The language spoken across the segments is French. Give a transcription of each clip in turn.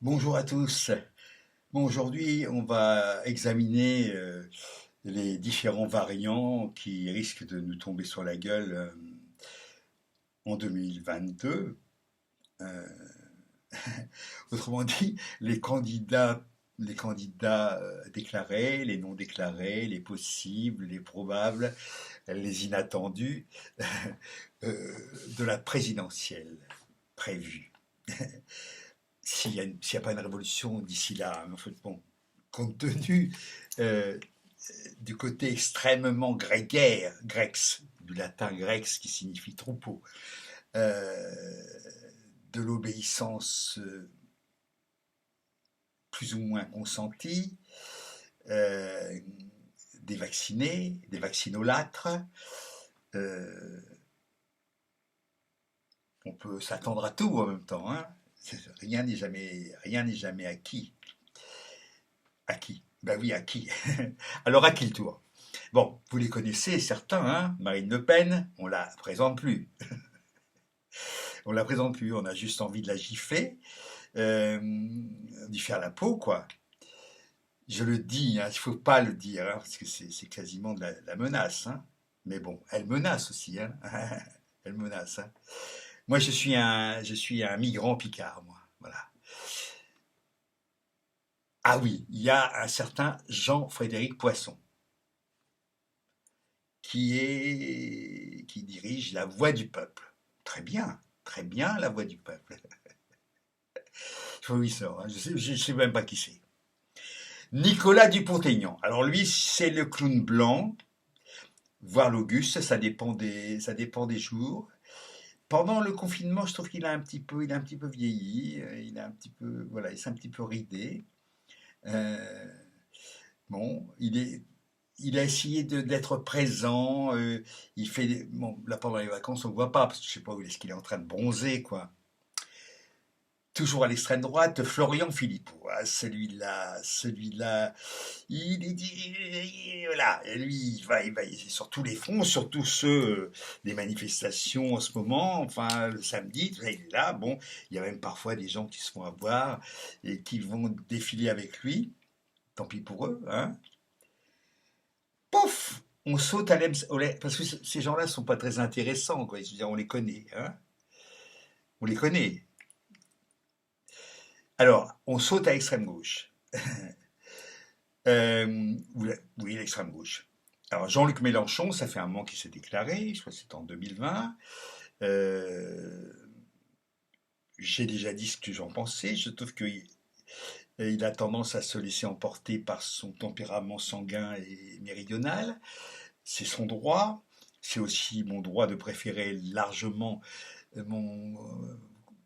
Bonjour à tous. Bon, aujourd'hui, on va examiner les différents variants qui risquent de nous tomber sur la gueule en 2022. Euh, Autrement dit, les candidats déclarés, les non déclarés, les possibles, les probables, les inattendus euh, de la présidentielle prévue. S'il y a pas une révolution d'ici là, en fait, bon, compte tenu euh, du côté extrêmement grégaire, grex, du latin grex qui signifie troupeau, euh, de l'obéissance plus ou moins consentie, euh, des vaccinés, des vaccinolâtres, euh, on peut s'attendre à tout en même temps. Hein. Rien n'est jamais acquis. Acquis. Ben oui, acquis. Alors, à qui le tour? Bon, vous les connaissez, certains, hein. Marine Le Pen, on la présente plus. On la présente plus, on a juste envie de la gifler, d'y faire la peau, quoi. Je le dis, hein, il ne faut pas le dire, hein, parce que c'est quasiment de la menace. Hein. Mais bon, elle menace aussi. Hein. Elle menace. Hein. Moi, je suis un migrant picard, moi. Voilà. Ah oui, il y a un certain Jean-Frédéric Poisson qui dirige la Voix du peuple. Très bien, la Voix du peuple. Je vois où il sort, hein. Je sais même pas qui c'est. Nicolas Dupont-Aignan. Alors lui, c'est le clown blanc, voire l'Auguste, ça dépend des jours. Pendant le confinement, je trouve qu'il a un petit peu vieilli, il a un petit peu, voilà, il s'est un petit peu ridé. Euh, bon, il a essayé d'être présent. Bon, là pendant les vacances, on ne le voit pas parce que je sais pas où est-ce qu'il est en train de bronzer, quoi. Toujours à l'extrême droite, Florian Philippot. Ah, celui-là, voilà, et lui, il va sur tous les fronts, surtout ceux des manifestations en ce moment. Enfin, le samedi, il est là. Bon, il y a même parfois des gens qui se font avoir et qui vont défiler avec lui. Tant pis pour eux, hein. Pouf! On saute parce que ces gens-là sont pas très intéressants, quoi. Je veux dire, on les connaît, hein. On les connaît. Alors, on saute à l'extrême gauche. Oui, l'extrême gauche. Alors, Jean-Luc Mélenchon, ça fait un moment qu'il s'est déclaré, je crois que c'était en 2020. Euh, j'ai déjà dit ce que j'en pensais. Je trouve qu'il a tendance à se laisser emporter par son tempérament sanguin et méridional. C'est son droit. C'est aussi mon droit de préférer largement mon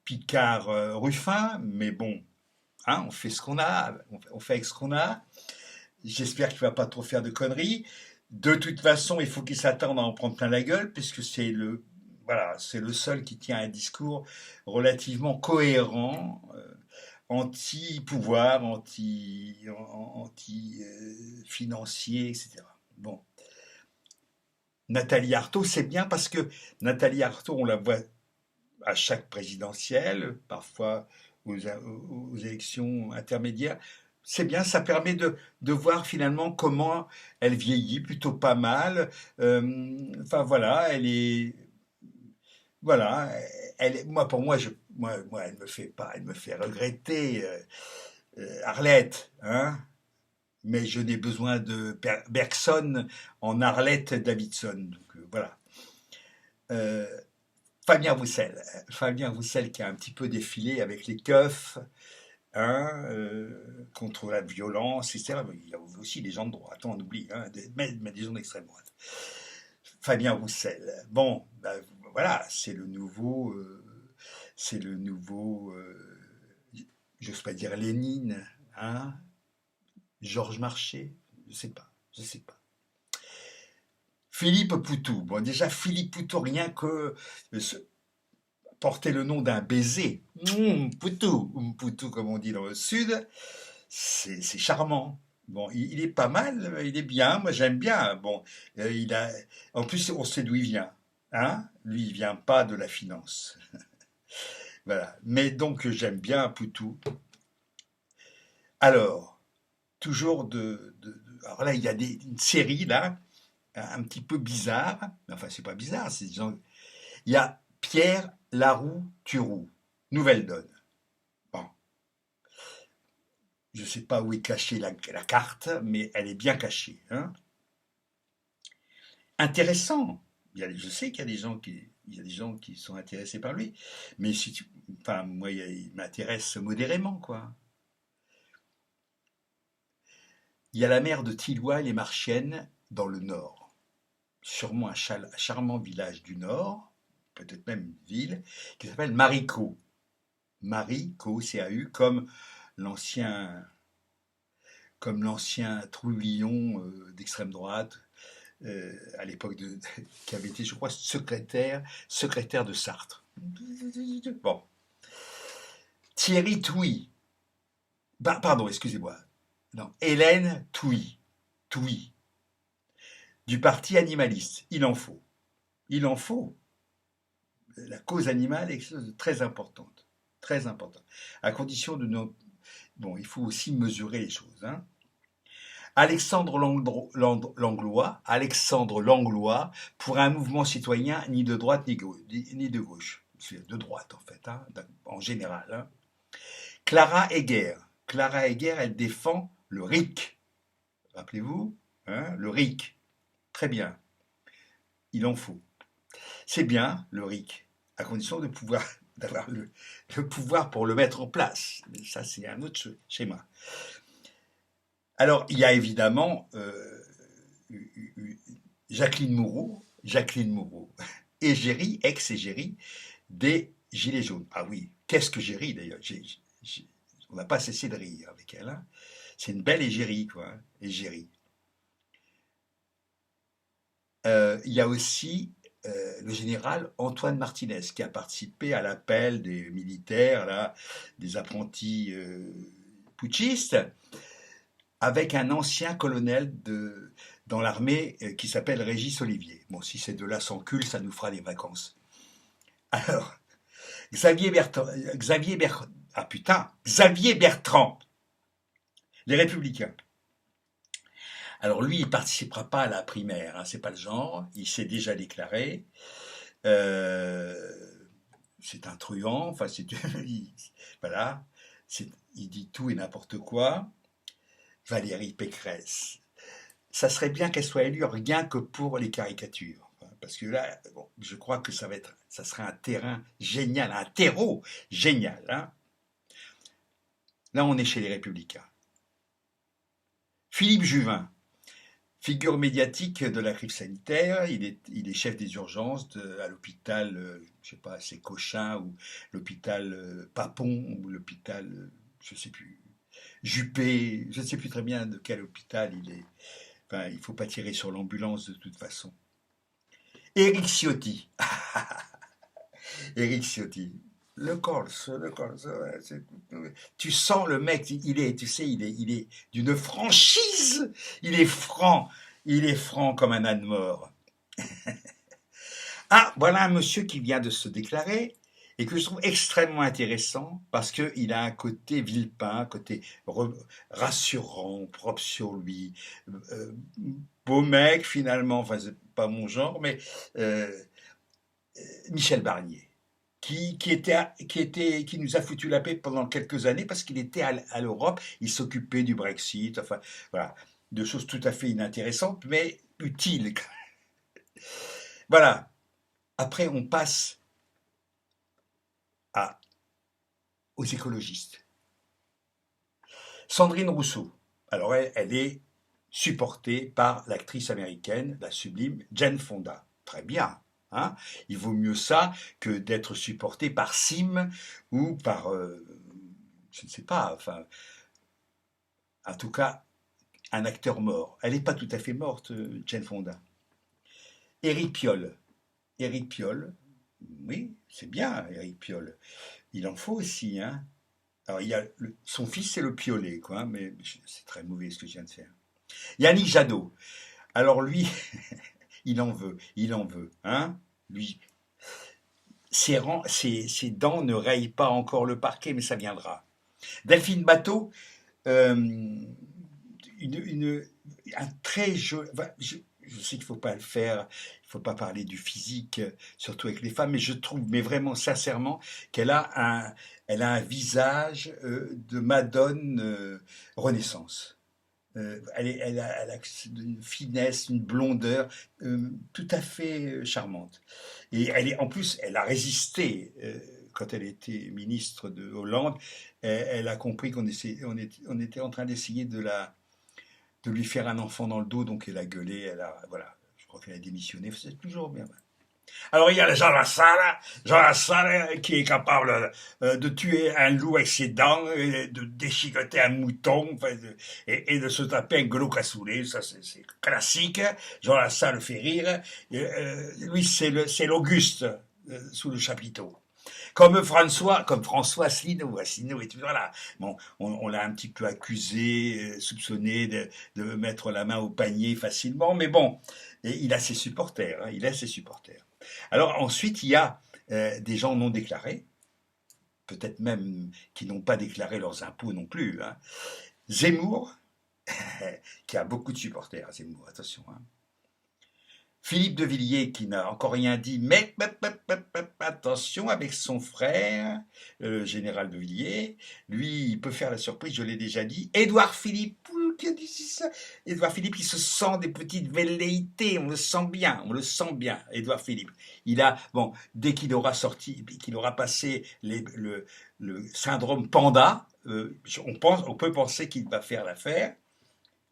Picard Ruffin. Mais bon, hein, on fait ce qu'on a. On fait avec ce qu'on a. J'espère qu'il ne va pas trop faire de conneries. De toute façon, il faut qu'il s'attende à en prendre plein la gueule, puisque c'est le seul qui tient un discours relativement cohérent, anti-pouvoir, anti-financier, etc. Bon, Nathalie Arthaud, c'est bien parce que Nathalie Arthaud, on la voit à chaque présidentielle, parfois aux élections intermédiaires. C'est bien, ça permet de voir finalement comment elle vieillit plutôt pas mal. Enfin voilà, voilà, moi pour moi, elle me fait pas, elle me fait regretter Arlette, hein. Mais je n'ai besoin de Bergson en Arlette Davidson. Donc voilà. Euh, Fabien Roussel qui a un petit peu défilé avec les keufs, hein, contre la violence, etc. Mais il y a aussi des gens de droite, on oublie, hein, mais des gens d'extrême droite. Fabien Roussel. Bon, ben, voilà, c'est le nouveau, j'ose pas dire Lénine, hein, Georges Marchais, je sais pas. Philippe Poutou. Bon, déjà, Philippe Poutou, rien que porter le nom d'un baiser, Poutou, comme on dit dans le sud, c'est charmant. Bon, il est pas mal, il est bien, moi j'aime bien. Bon, en plus on sait d'où il vient, hein. Lui, il vient pas de la finance, voilà. Mais donc j'aime bien Poutou. Alors, toujours alors là, il y a une série, là, un petit peu bizarre. Enfin, c'est pas bizarre, c'est disons, il y a Pierre Laroux-Turoux, Nouvelle Donne. Bon, je sais pas où est cachée la carte, mais elle est bien cachée, hein. Intéressant. Je sais qu'il y a des gens il y a des gens qui sont intéressés par lui, mais si tu, enfin, moi, il m'intéresse modérément, quoi. Il y a la mer de Tilloy les Marchiennes dans le nord, sûrement un charmant village du nord, peut-être même une ville, qui s'appelle Marico. Marico, C-A-U, l'ancien, comme l'ancien Troubillon d'extrême droite, à l'époque qui avait été, je crois, secrétaire de Sartre. Bon. Thierry Touy. Pardon, excusez-moi. Non, Hélène Touy. Touy. Du parti animaliste. Il en faut. Il en faut. La cause animale est quelque chose de très importante. Très important. À condition de ne... Bon, il faut aussi mesurer les choses, hein. Alexandre Langlois, pour un mouvement citoyen ni de droite ni de gauche. C'est de droite, en fait, hein, en général, hein. Clara Heger. Clara Heger, elle défend le RIC. Rappelez-vous, hein, le RIC. Très bien. Il en faut. C'est bien, le RIC, à condition d'avoir le pouvoir pour le mettre en place. Mais ça, c'est un autre schéma. Alors, il y a évidemment Jacqueline Moreau, égérie, ex-égérie des Gilets jaunes. Ah oui, qu'est-ce que j'ai ri d'ailleurs. On n'a pas cessé de rire avec elle, hein. C'est une belle égérie, quoi, hein, égérie. Il y a aussi le général Antoine Martinez qui a participé à l'appel des militaires, là, des apprentis putschistes, avec un ancien colonel dans l'armée qui s'appelle Régis Olivier. Bon, si ces deux-là s'enculent, ça nous fera des vacances. Alors, Xavier Bertrand, les Républicains. Alors lui, il participera pas à la primaire, hein, c'est pas le genre. Il s'est déjà déclaré. Euh, c'est un truand. Enfin, voilà. Il dit tout et n'importe quoi. Valérie Pécresse. Ça serait bien qu'elle soit élue rien que pour les caricatures, hein, parce que là, bon, je crois que ça serait un terrain génial, un terreau génial, hein. Là, on est chez les Républicains. Philippe Juvin, figure médiatique de la crise sanitaire, il est chef des urgences à l'hôpital, je sais pas, c'est Cochin ou l'hôpital Papon ou l'hôpital, je sais plus, Juppé, je ne sais plus très bien de quel hôpital il est. Enfin, il ne faut pas tirer sur l'ambulance de toute façon. Éric Ciotti. Éric Ciotti. Le Corse, ouais, tu sens le mec, tu sais, il est d'une franchise, il est franc comme un âne mort. Ah, voilà un monsieur qui vient de se déclarer et que je trouve extrêmement intéressant parce qu'il a un côté villepin, un côté rassurant, propre sur lui, euh, beau mec finalement, enfin c'est pas mon genre, mais euh, Michel Barnier. Qui nous a foutu la paix pendant quelques années parce qu'il était à l'Europe, il s'occupait du Brexit, enfin voilà, de choses tout à fait inintéressantes mais utiles. Voilà. Après, on passe à, aux écologistes. Sandrine Rousseau. Alors, elle est supportée par l'actrice américaine, la sublime Jane Fonda. Très bien. Hein, il vaut mieux ça que d'être supporté par Sim ou par, je ne sais pas, enfin, en tout cas, un acteur mort. Elle n'est pas tout à fait morte, Jane Fonda. Éric Piolle. Éric Piolle, oui, c'est bien, Éric Piolle. Il en faut aussi, hein. Alors, son fils, c'est le piolet, quoi, hein, mais c'est très mauvais ce que je viens de faire. Yannick Jadot. Alors, lui, il en veut, hein. Lui, ses dents ne rayent pas encore le parquet, mais ça viendra. Delphine Bateau, euh, un très joli. Enfin, je sais qu'il ne faut pas le faire, il ne faut pas parler du physique, surtout avec les femmes, mais je trouve, mais vraiment sincèrement, elle a un visage de Madone Renaissance. Elle a une finesse, une blondeur tout à fait charmante. Et en plus, elle a résisté. Quand elle était ministre de Hollande, elle a compris on était en train d'essayer de lui faire un enfant dans le dos, donc elle a gueulé, voilà, je crois qu'elle a démissionné, c'est toujours bien. Alors il y a Jean Lassalle qui est capable de tuer un loup avec ses dents, de déchiqueter un mouton, et de se taper un gueulot cassoulet, ça c'est classique. Jean Lassalle fait rire. Lui c'est l'Auguste sous le chapiteau. Comme François Asselineau. Asselineau est toujours là. Bon, on l'a un petit peu accusé, soupçonné de mettre la main au panier facilement, mais bon, et il a ses supporters. Hein, il a ses supporters. Alors ensuite, il y a des gens non déclarés, peut-être même qui n'ont pas déclaré leurs impôts non plus. Hein. Zemmour, qui a beaucoup de supporters, Zemmour, attention. Hein. Philippe de Villiers, qui n'a encore rien dit, mais attention avec son frère, le général de Villiers, lui, il peut faire la surprise, je l'ai déjà dit. Édouard Philippe, qui a dit ça? Édouard Philippe, il se sent des petites velléités, on le sent bien, Édouard Philippe. Il a, bon, dès qu'il aura sorti, qu'il aura passé le syndrome panda, on peut penser qu'il va faire l'affaire,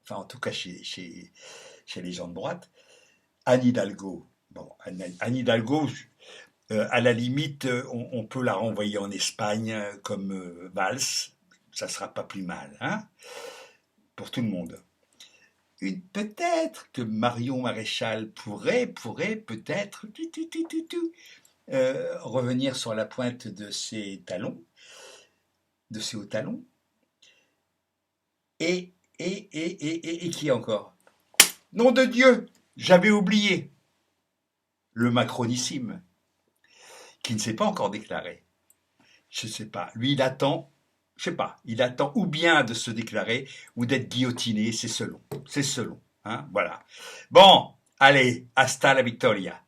enfin en tout cas chez les gens de droite. Anne Hidalgo. Bon, Anne Hidalgo, à la limite, on peut la renvoyer en Espagne comme Valls. Ça sera pas plus mal, hein, pour tout le monde. Peut-être que Marion Maréchal pourrait peut-être revenir sur la pointe de ses talons, de ses hauts talons. Et qui encore? Nom de Dieu, j'avais oublié le macronissime, qui ne s'est pas encore déclaré. Je ne sais pas. Lui, il attend, je sais pas, il attend ou bien de se déclarer ou d'être guillotiné, c'est selon. C'est selon. Hein, voilà. Bon, allez, hasta la victoria.